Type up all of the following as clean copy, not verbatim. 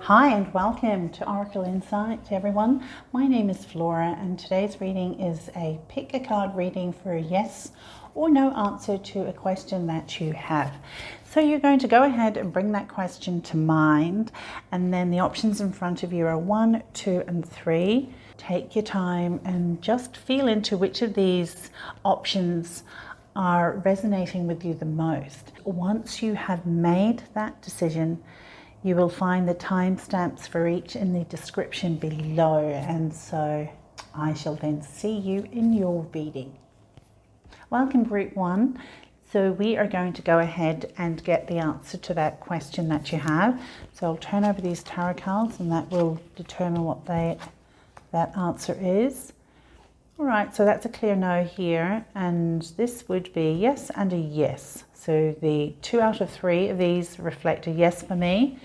Hi and welcome to Oracle Insight, everyone. My name is Flora and today's reading is a pick a card reading for a yes or no answer to a question that you have. So you're going to go ahead and bring that question to mind, and then the options in front of you are 1, 2 and 3. Take your time and just feel into which of these options are resonating with you the most. Once you have made that decision, you will find the timestamps for each in the description below, and so I shall then see you in your reading. Welcome group 1. So we are going to go ahead and get the answer to that question that you have. So I'll turn over these tarot cards and that will determine what that answer is. All right, so that's a clear no here, and this would be yes and a yes. So the 2 out of 3 of these reflect a yes for me.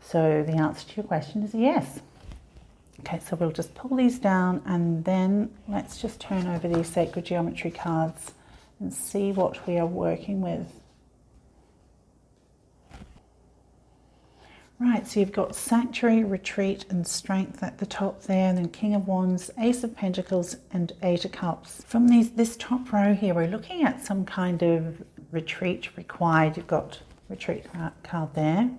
So the answer to your question is a yes. Okay, so we'll just pull these down and then let's just turn over these sacred geometry cards and see what we are working with. Right, so you've got Sanctuary, Retreat and Strength at the top there, and then King of Wands, Ace of Pentacles and 8 of Cups. From this top row here, we're looking at some kind of retreat required. You've got Retreat card there.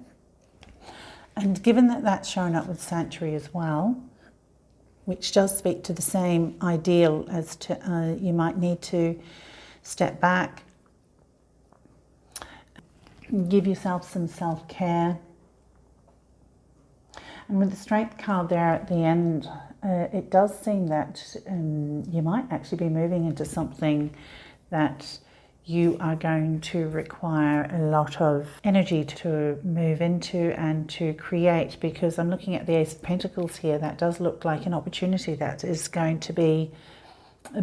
And given that that's shown up with Sanctuary as well, which does speak to the same ideal as to you might need to step back, give yourself some self-care. And with the Strength card there at the end, it does seem that you might actually be moving into something that you are going to require a lot of energy to move into and to create, because I'm looking at the Ace of Pentacles here. That does look like an opportunity that is going to be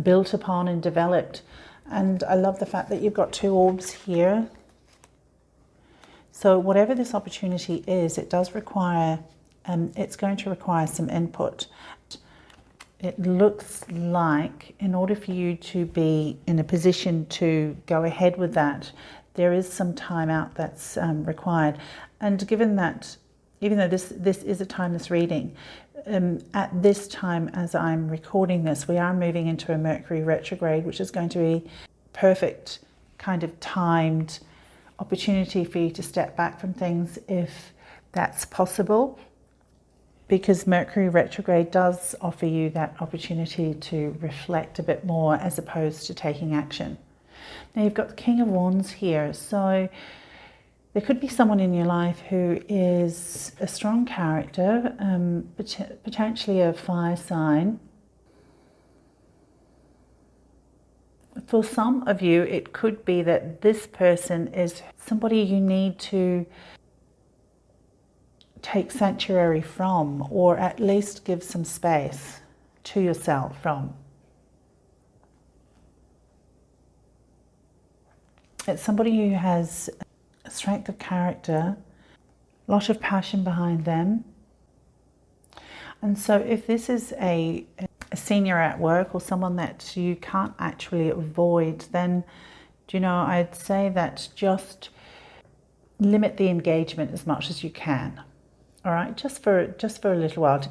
built upon and developed. And I love the fact that you've got 2 orbs here. So whatever this opportunity is, it does require, it's going to require some input. It looks like in order for you to be in a position to go ahead with that, there is some time out that's required. And given that, even though this is a timeless reading, at this time as I'm recording this, we are moving into a Mercury retrograde, which is going to be perfect kind of timed opportunity for you to step back from things if that's possible, because Mercury retrograde does offer you that opportunity to reflect a bit more as opposed to taking action. Now you've got the King of Wands here, so there could be someone in your life who is a strong character, potentially a fire sign. For some of you, it could be that this person is somebody you need to take sanctuary from, or at least give some space to yourself from. It's somebody who has a strength of character, a lot of passion behind them. And so if this is a senior at work or someone that you can't actually avoid, then, you know, I'd say that just limit the engagement as much as you can. All right, just for a little while, to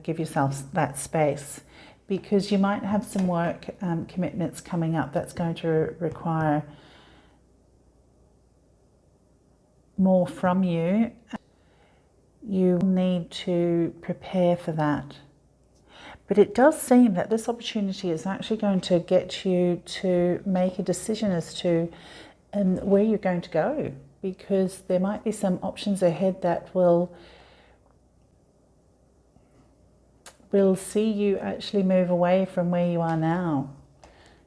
give yourself that space, because you might have some work commitments coming up that's going to require more from you. You need to prepare for that. But it does seem that this opportunity is actually going to get you to make a decision as to where you're going to go, because there might be some options ahead that will see you actually move away from where you are now.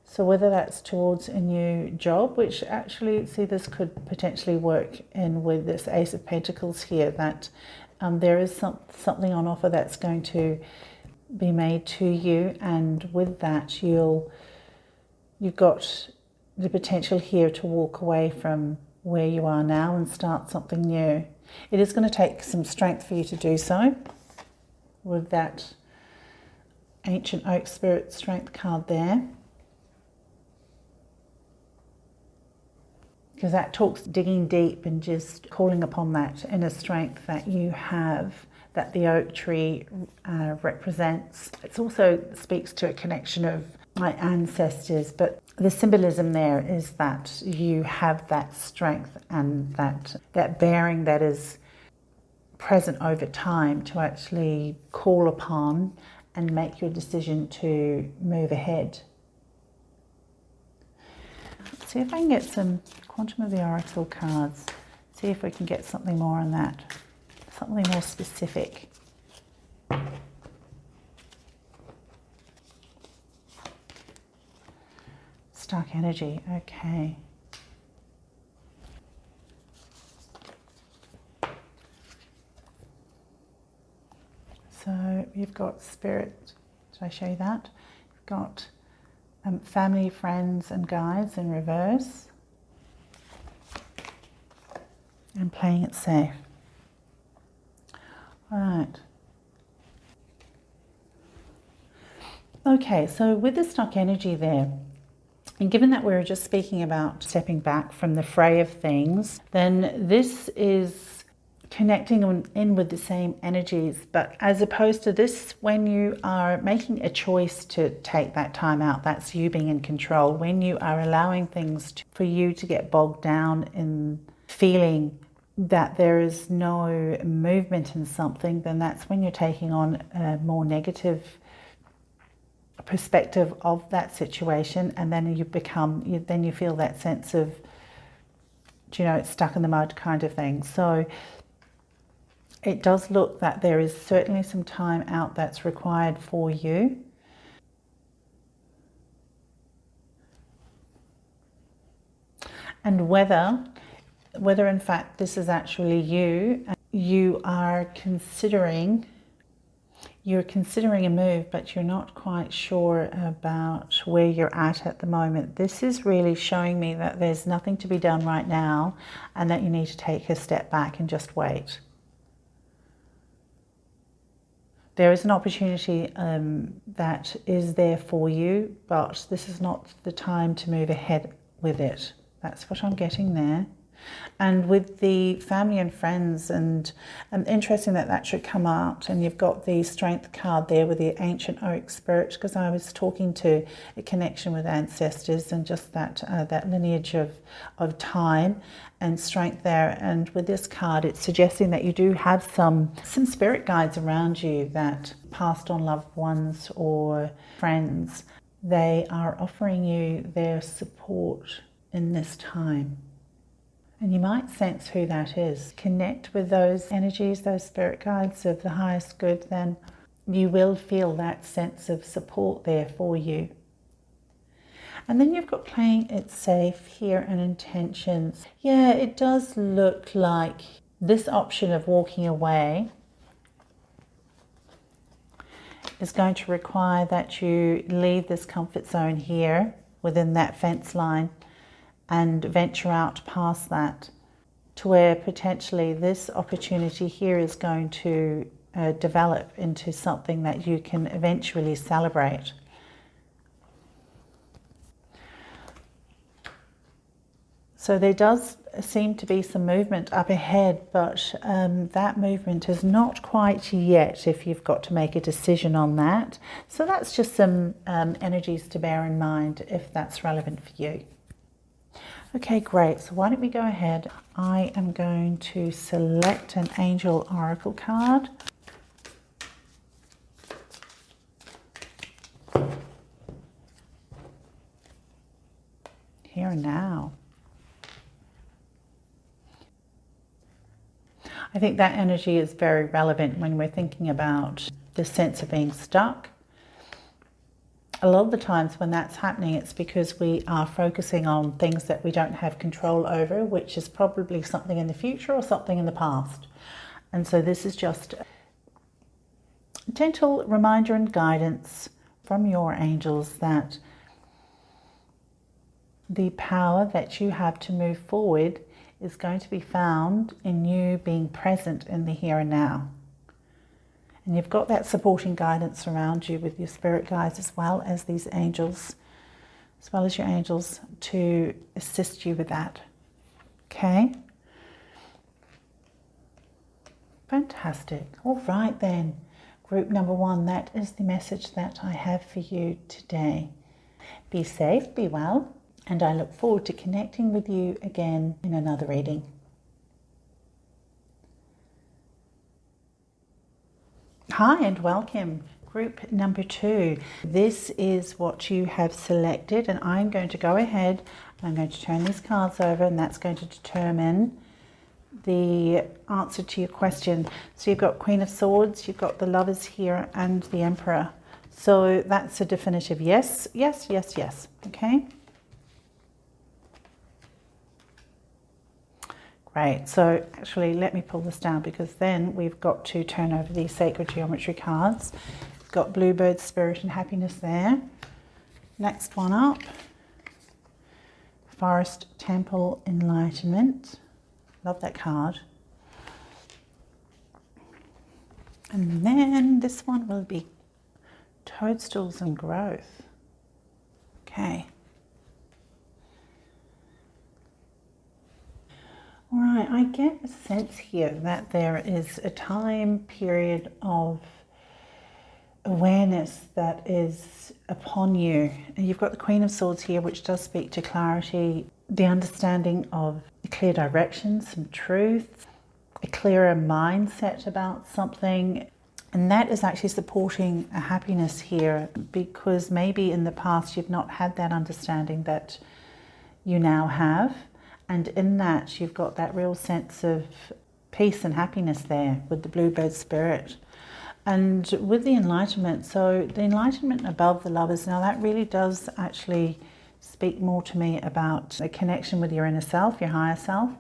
So whether that's towards a new job, which actually, see, this could potentially work in with this Ace of Pentacles here, that there is something on offer that's going to be made to you, and with that you've got the potential here to walk away from where you are now and start something new. It is going to take some strength for you to do so, with that Ancient Oak Spirit Strength card there. because that talks digging deep and just calling upon that inner strength that you have, that the oak tree represents. It also speaks to a connection of my ancestors, but the symbolism there is that you have that strength and that bearing that is present over time to actually call upon and make your decision to move ahead. Let's see if I can get some Quantum of the Oracle cards. See if we can get something more on that, something more specific. Stark energy, okay. So you've got spirit, did I show you that? You've got family, friends and guides in reverse. And playing it safe. All right. Okay, so with the stuck energy there, and given that we were just speaking about stepping back from the fray of things, then this is connecting in with the same energies. But as opposed to this, when you are making a choice to take that time out, that's you being in control. When you are allowing things for you to get bogged down in feeling that there is no movement in something, then that's when you're taking on a more negative perspective of that situation, and then then you feel that sense of, it's stuck in the mud kind of thing. So it does look that there is certainly some time out that's required for you. And whether in fact this is actually you are considering a move, but you're not quite sure about where you're at the moment. This is really showing me that there's nothing to be done right now and that you need to take a step back and just wait. There is an opportunity that is there for you, but this is not the time to move ahead with it. That's what I'm getting there. And with the family and friends, and interesting that should come out, and you've got the Strength card there with the ancient oak spirit, because I was talking to a connection with ancestors and just that lineage of time and strength there. And with this card, it's suggesting that you do have some spirit guides around you, that passed on loved ones or friends. They are offering you their support in this time. And you might sense who that is. Connect with those energies, those spirit guides of the highest good, then you will feel that sense of support there for you. And then you've got playing it safe here and intentions. Yeah, it does look like this option of walking away is going to require that you leave this comfort zone here within that fence line and venture out past that, to where potentially this opportunity here is going to develop into something that you can eventually celebrate. So there does seem to be some movement up ahead, but that movement is not quite yet if you've got to make a decision on that. So that's just some energies to bear in mind if that's relevant for you. Okay, great. So why don't we go ahead? I am going to select an Angel Oracle card. Here and now. I think that energy is very relevant when we're thinking about the sense of being stuck. A lot of the times when that's happening, it's because we are focusing on things that we don't have control over, which is probably something in the future or something in the past. And so this is just a gentle reminder and guidance from your angels that the power that you have to move forward is going to be found in you being present in the here and now. And you've got that supporting guidance around you with your spirit guides, as well as these angels, as well as your angels, to assist you with that. Okay. Fantastic. All right then. Group number 1, that is the message that I have for you today. Be safe, be well, and I look forward to connecting with you again in another reading. Hi and welcome. Group number 2. This is what you have selected, and I'm going to go ahead and I'm going to turn these cards over, and that's going to determine the answer to your question. So you've got Queen of Swords, you've got the Lovers here, and the Emperor. So that's a definitive yes, yes, yes, yes. Okay. Great. So actually, let me pull this down, because then we've got to turn over these sacred geometry cards. We've got Bluebird, Spirit, and Happiness there. Next one up, Forest, Temple, Enlightenment. Love that card. And then this one will be Toadstools and Growth. Okay. All right, I get a sense here that there is a time period of awareness that is upon you. And you've got the Queen of Swords here, which does speak to clarity, the understanding of a clear direction, some truth, a clearer mindset about something. And that is actually supporting a happiness here, because maybe in the past you've not had that understanding that you now have. And in that you've got that real sense of peace and happiness there with the Bluebird Spirit. And with the Enlightenment, so the Enlightenment above the Lovers, now that really does actually speak more to me about a connection with your inner self, your higher self.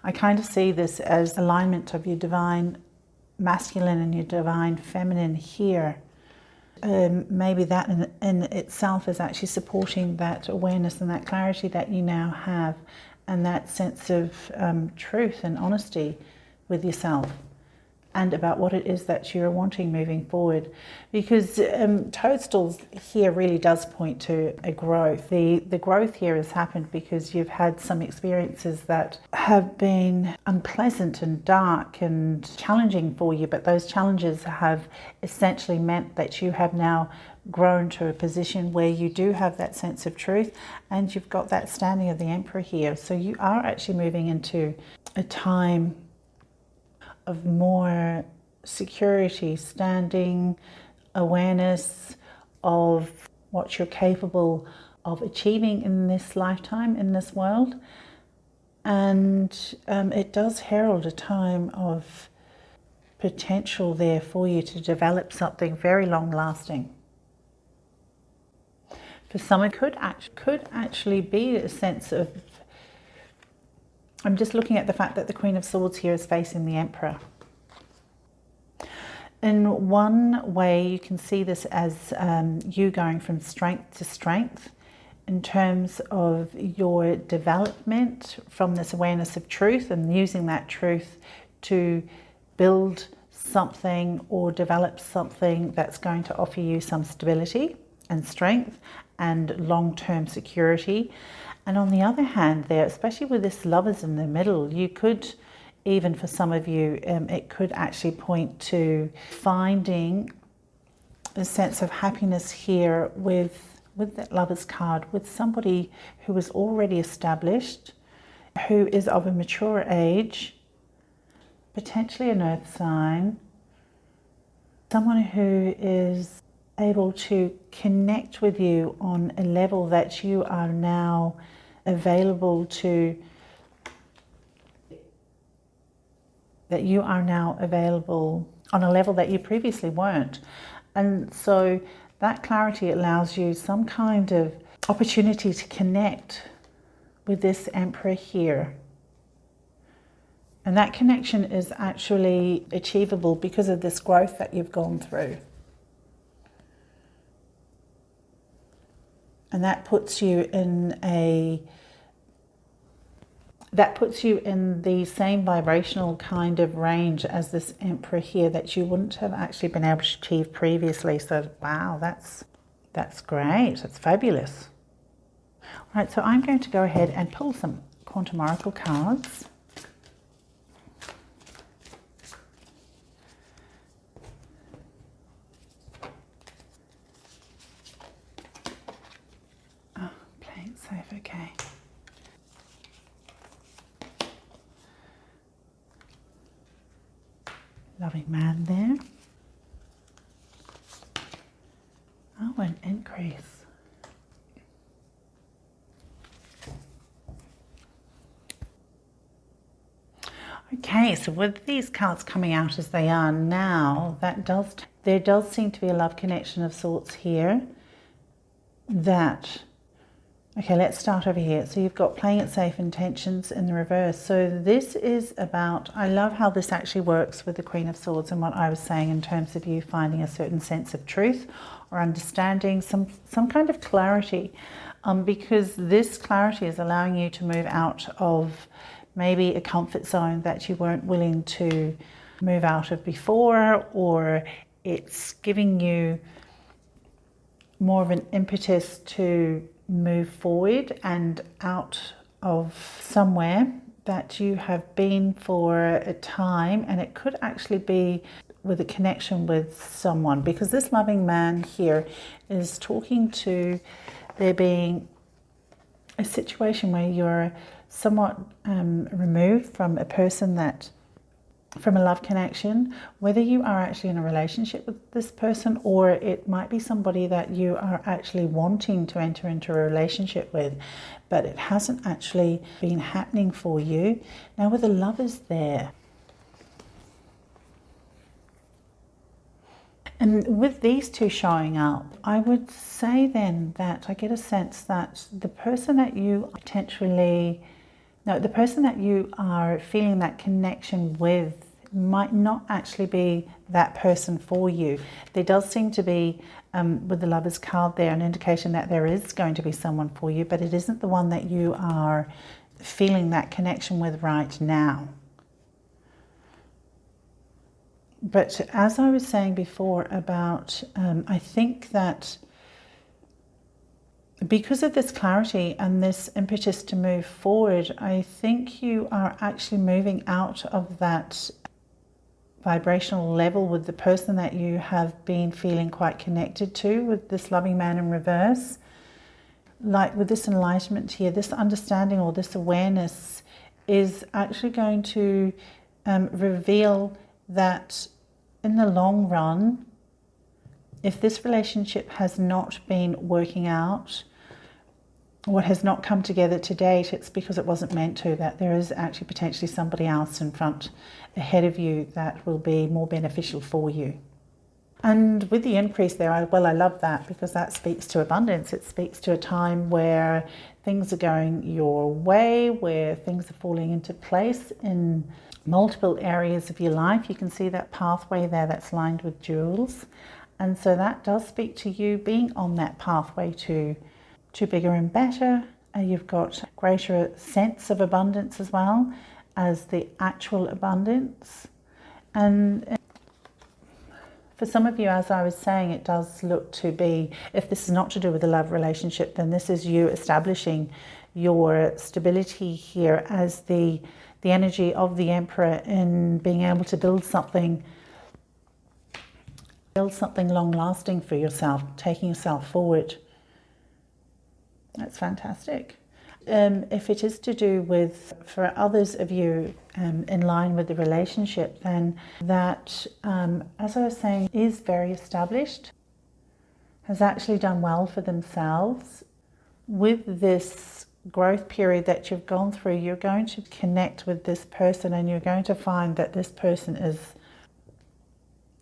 I kind of see this as alignment of your divine masculine and your divine feminine here. Maybe that in itself is actually supporting that awareness and that clarity that you now have, and that sense of truth and honesty with yourself and about what it is that you're wanting moving forward. Because toadstools here really does point to a growth. The growth here has happened because you've had some experiences that have been unpleasant and dark and challenging for you, but those challenges have essentially meant that you have now grown to a position where you do have that sense of truth, and you've got that standing of the Emperor here. So you are actually moving into a time of more security, standing, awareness of what you're capable of achieving in this lifetime, in this world. And it does herald a time of potential there for you to develop something very long lasting. For some, it could actually be a sense of, I'm just looking at the fact that the Queen of Swords here is facing the Emperor. In one way, you can see this as you going from strength to strength in terms of your development from this awareness of truth, and using that truth to build something or develop something that's going to offer you some stability and strength and long-term security. And on the other hand there, especially with this Lovers in the middle, you could, even for some of you, it could actually point to finding a sense of happiness here with that Lovers card, with somebody who is already established, who is of a mature age, potentially an earth sign, someone who is able to connect with you on a level that you are now available to, on a level that you previously weren't. And so that clarity allows you some kind of opportunity to connect with this Emperor here. And that connection is actually achievable because of this growth that you've gone through. And that puts you in the same vibrational kind of range as this Emperor here that you wouldn't have actually been able to achieve previously. So wow, that's great, that's fabulous. Right, so I'm going to go ahead and pull some Quantum Oracle cards. Oh, playing safe, okay. Loving man there. Oh, an increase. Okay, so with these cards coming out as they are now, there does seem to be a love connection of sorts here. Okay, let's start over here. So you've got playing it safe, intentions in the reverse. So this is about, I love how this actually works with the Queen of Swords and what I was saying in terms of you finding a certain sense of truth or understanding, some kind of clarity, because this clarity is allowing you to move out of maybe a comfort zone that you weren't willing to move out of before, or it's giving you more of an impetus to move forward and out of somewhere that you have been for a time. And it could actually be with a connection with someone, because this loving man here is talking to there being a situation where you're somewhat removed from a person from a love connection, whether you are actually in a relationship with this person, or it might be somebody that you are actually wanting to enter into a relationship with, but it hasn't actually been happening for you. Now with the Lovers there, and with these two showing up, I would say then that I get a sense that the person that you the person that you are feeling that connection with might not actually be that person for you. There does seem to be, with the Lovers card there, an indication that there is going to be someone for you, but it isn't the one that you are feeling that connection with right now. But as I was saying before about, I think that because of this clarity and this impetus to move forward, I think you are actually moving out of that vibrational level with the person that you have been feeling quite connected to, with this loving man in reverse. Like with this enlightenment here, this understanding or this awareness is actually going to reveal that in the long run, if this relationship has not been working out, what has not come together to date, it's because it wasn't meant to, that there is actually potentially somebody else in front ahead of you that will be more beneficial for you. And with the increase there, I love that, because that speaks to abundance. It speaks to a time where things are going your way, where things are falling into place in multiple areas of your life. You can see that pathway there that's lined with jewels. And so that does speak to you being on that pathway to bigger and better. You've got greater sense of abundance as well as the actual abundance. And for some of you, as I was saying, it does look to be, if this is not to do with a love relationship, then this is you establishing your stability here as the energy of the Emperor in being able to build something long-lasting for yourself, taking yourself forward. That's fantastic. If it is to do with, for others of you, in line with the relationship, then that, as I was saying, is very established, has actually done well for themselves. With this growth period that you've gone through, you're going to connect with this person, and you're going to find that this person is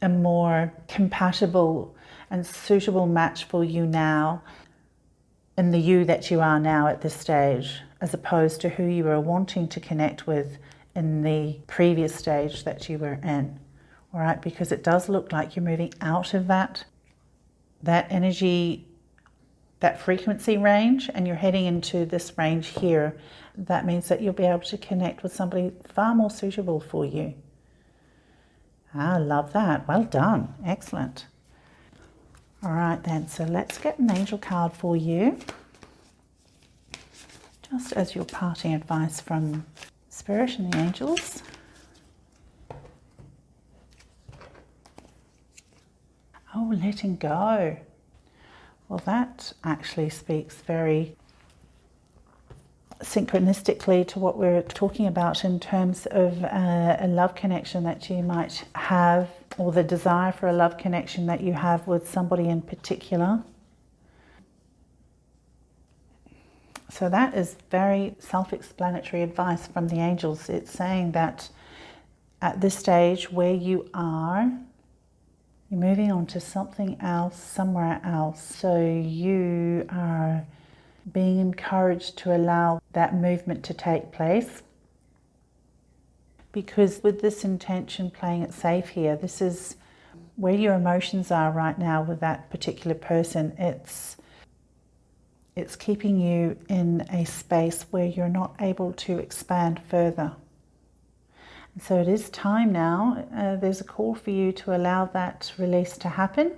a more compatible and suitable match for you now, in the you that you are now at this stage, as opposed to who you were wanting to connect with in the previous stage that you were in. All right, because it does look like you're moving out of that energy, that frequency range, and you're heading into this range here. That means that you'll be able to connect with somebody far more suitable for you. I love that. Well done. Excellent. All right then, so let's get an angel card for you. Just as your parting advice from Spirit and the angels. Oh, letting go. Well, that actually speaks very synchronistically to what we're talking about in terms of a love connection that you might have, or the desire for a love connection that you have with somebody in particular. So that is very self-explanatory advice from the angels. It's saying that at this stage where you are, you're moving on to something else, somewhere else. So you are being encouraged to allow that movement to take place. Because with this intention, playing it safe here, this is where your emotions are right now with that particular person. It's keeping you in a space where you're not able to expand further. And so it is time now. There's a call for you to allow that release to happen,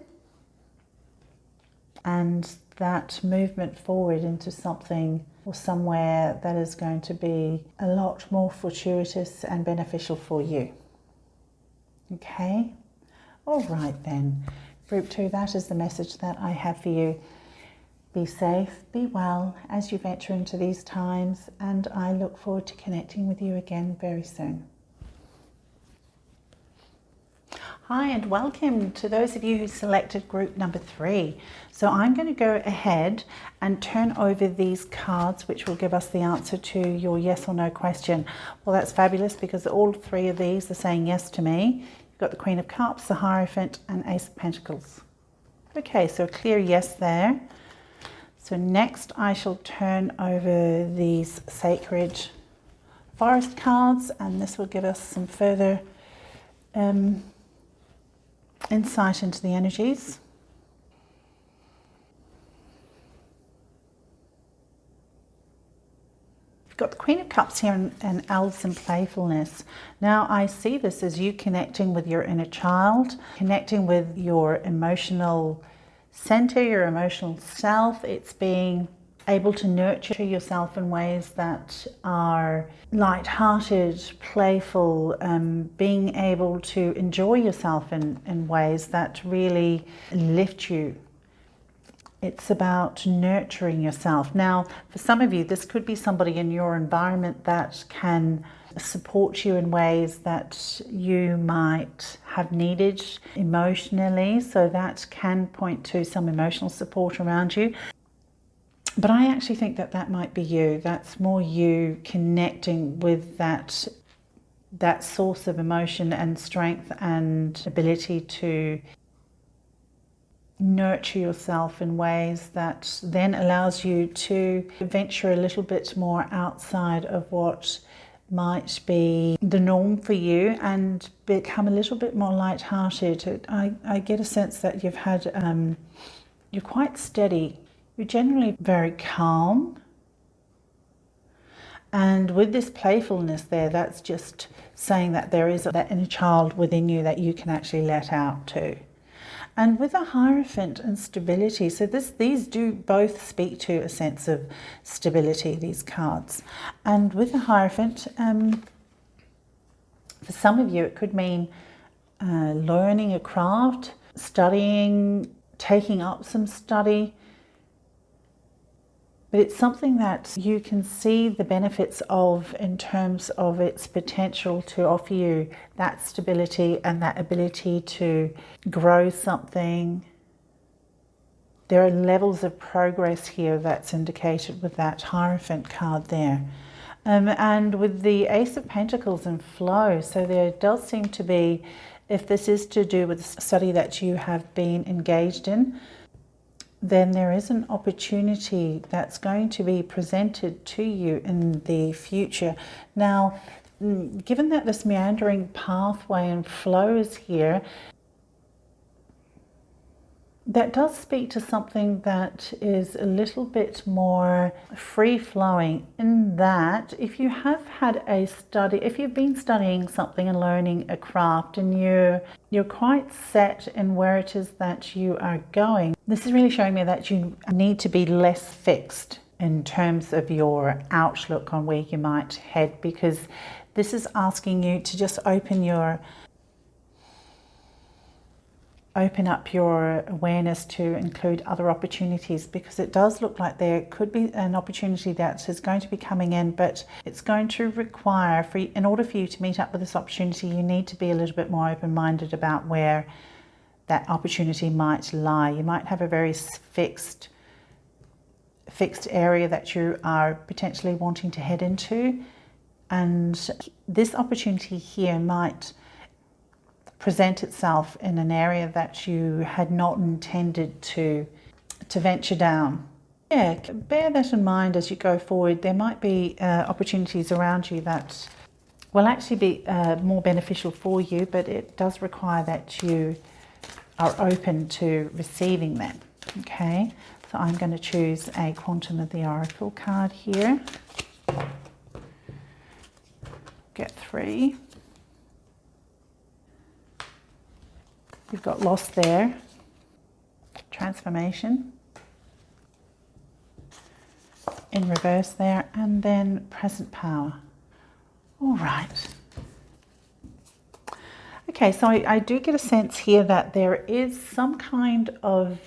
and that movement forward into something or somewhere that is going to be a lot more fortuitous and beneficial for you. Okay? All right then. Group 2, that is the message that I have for you. Be safe, be well as you venture into these times, and I look forward to connecting with you again very soon. Hi and welcome to those of you who selected group number 3. So I'm going to go ahead and turn over these cards, which will give us the answer to your yes or no question. Well, that's fabulous because all 3 of these are saying yes to me. You've got the Queen of Cups, the Hierophant and Ace of Pentacles. Okay, so a clear yes there. So next I shall turn over these Sacred Forest cards, and this will give us some further insight into the energies. We've got the Queen of Cups here and elves and playfulness. Now I see this as you connecting with your inner child, connecting with your emotional center, your emotional self. It's being able to nurture yourself in ways that are light-hearted, playful, being able to enjoy yourself in ways that really lift you. It's about nurturing yourself. Now, for some of you, this could be somebody in your environment that can support you in ways that you might have needed emotionally. So that can point to some emotional support around you. But I actually think that that might be you. That's more you connecting with that source of emotion and strength and ability to nurture yourself in ways that then allows you to venture a little bit more outside of what might be the norm for you and become a little bit more light-hearted. I get a sense that you've had, you're quite steady. You're generally very calm. And with this playfulness there, that's just saying that there is that inner child within you that you can actually let out too. And with a Hierophant and stability, so these do both speak to a sense of stability, these cards. And with a Hierophant, for some of you it could mean learning a craft, studying, taking up some study. But it's something that you can see the benefits of in terms of its potential to offer you that stability and that ability to grow something. There are levels of progress here that's indicated with that Hierophant card there. And with the Ace of Pentacles and flow, so there does seem to be, if this is to do with the study that you have been engaged in, then there is an opportunity that's going to be presented to you in the future. Now, given that this meandering pathway and flow is here, that does speak to something that is a little bit more free-flowing, in that if you have had a study, if you've been studying something and learning a craft and you're quite set in where it is that you are going, this is really showing me that you need to be less fixed in terms of your outlook on where you might head, because this is asking you to just open up your awareness to include other opportunities, because it does look like there could be an opportunity that is going to be coming in, but it's going to require, in order for you to meet up with this opportunity, you need to be a little bit more open-minded about where that opportunity might lie. You might have a very fixed area that you are potentially wanting to head into, and this opportunity here might present itself in an area that you had not intended to venture down. Yeah, bear that in mind as you go forward. There might be opportunities around you that will actually be more beneficial for you, but it does require that you are open to receiving them. Okay, so I'm going to choose a Quantum of the Oracle card here. Get 3. You've got loss there, transformation in reverse there, and then present power. All right. Okay, so I do get a sense here that there is some kind of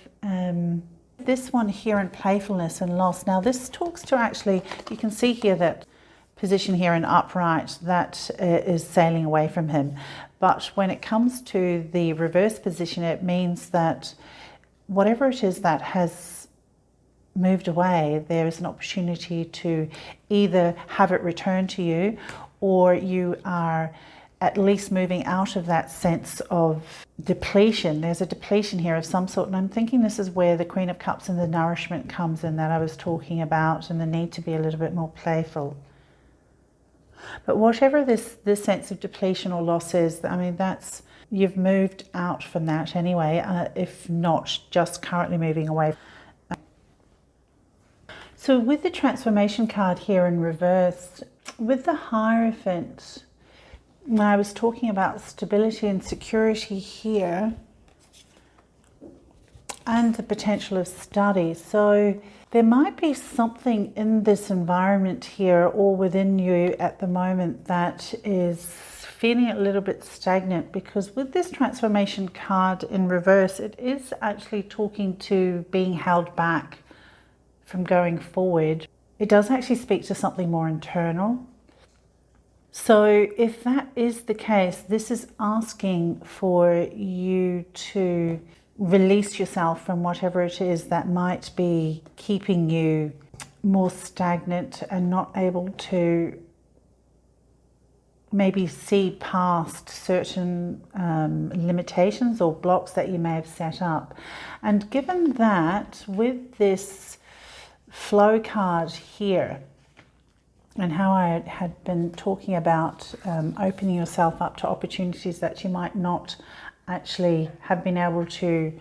this one here in playfulness and loss. Now this talks to, actually, you can see here that position here in upright, that is sailing away from him. But when it comes to the reverse position, it means that whatever it is that has moved away, there is an opportunity to either have it return to you, or you are at least moving out of that sense of depletion. There's a depletion here of some sort, and I'm thinking this is where the Queen of Cups and the nourishment comes in that I was talking about, and the need to be a little bit more playful. But whatever this sense of depletion or loss is, I mean, that's, you've moved out from that anyway, if not just currently moving away. So with the transformation card here in reverse, with the Hierophant, when I was talking about stability and security here, and the potential of study. So there might be something in this environment here or within you at the moment that is feeling a little bit stagnant, because with this transformation card in reverse, it is actually talking to being held back from going forward. It does actually speak to something more internal. So if that is the case, this is asking for you to release yourself from whatever it is that might be keeping you more stagnant and not able to maybe see past certain limitations or blocks that you may have set up. And given that, with this flow card here, and how I had been talking about opening yourself up to opportunities that you might not actually have been able to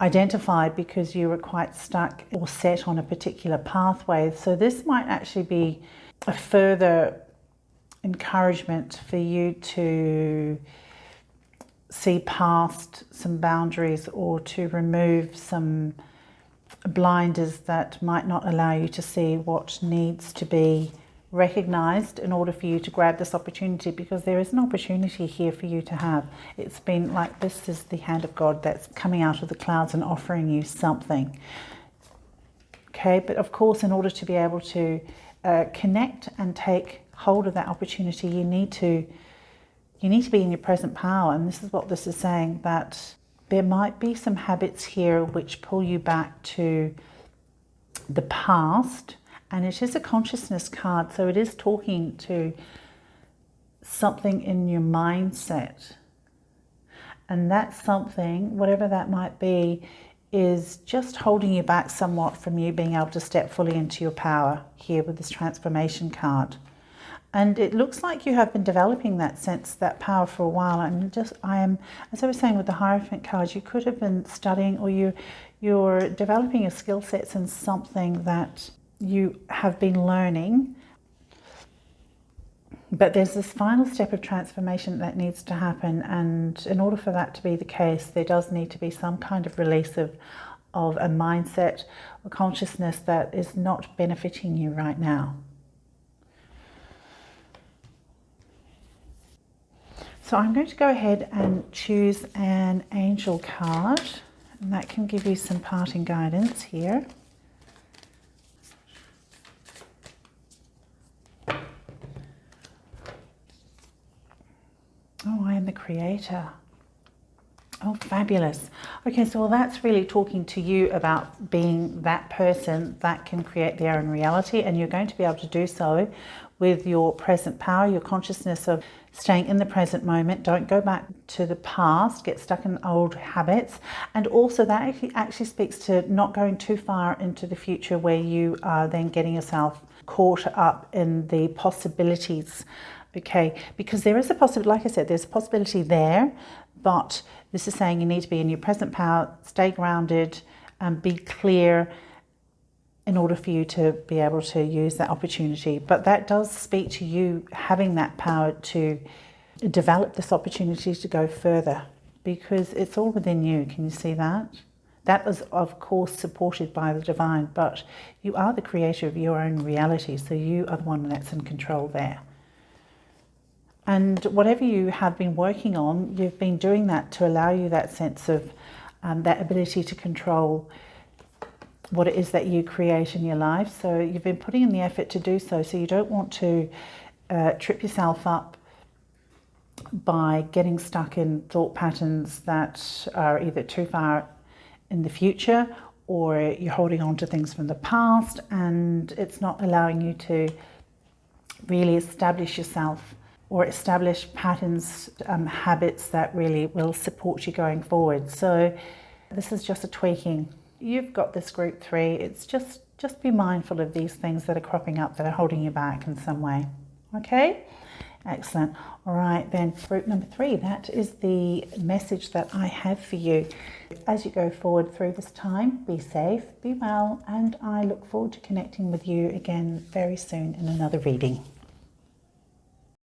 identify because you were quite stuck or set on a particular pathway. So this might actually be a further encouragement for you to see past some boundaries, or to remove some blinders that might not allow you to see what needs to be recognized in order for you to grab this opportunity, because there is an opportunity here for you to have. It's been like, this is the hand of God that's coming out of the clouds and offering you something. Okay, but of course, in order to be able to connect and take hold of that opportunity, you need to be in your present power. And this is what this is saying, that there might be some habits here which pull you back to the past. And it is a consciousness card, so it is talking to something in your mindset. And that's something, whatever that might be, is just holding you back somewhat from you being able to step fully into your power here with this transformation card. And it looks like you have been developing that sense, that power, for a while. And as I was saying with the Hierophant card, you could have been studying, or you're developing your skill sets in something that you have been learning. But there's this final step of transformation that needs to happen, and in order for that to be the case, there does need to be some kind of release of of a mindset or consciousness that is not benefiting you right now. So I'm going to go ahead and choose an angel card, and that can give you some parting guidance here. Oh, I am the creator. Oh, fabulous. Okay, so that's really talking to you about being that person that can create their own reality, and you're going to be able to do so with your present power, your consciousness of staying in the present moment. Don't go back to the past, get stuck in old habits. And also that actually speaks to not going too far into the future where you are then getting yourself caught up in the possibilities. Okay, because there is a possibility, like I said, there's a possibility there, but this is saying you need to be in your present power, stay grounded, and be clear in order for you to be able to use that opportunity. But that does speak to you having that power to develop this opportunity to go further, because it's all within you. Can you see that? That is, of course, supported by the divine, but you are the creator of your own reality, so you are the one that's in control there. And whatever you have been working on, you've been doing that to allow you that sense of that ability to control what it is that you create in your life. So you've been putting in the effort to do so. So you don't want to trip yourself up by getting stuck in thought patterns that are either too far in the future, or you're holding on to things from the past and it's not allowing you to really establish yourself or establish patterns, habits that really will support you going forward. So this is just a tweaking. You've got this group 3. It's just be mindful of these things that are cropping up that are holding you back in some way. Okay? Excellent. All right, then group number 3, that is the message that I have for you. As you go forward through this time, be safe, be well, and I look forward to connecting with you again very soon in another reading.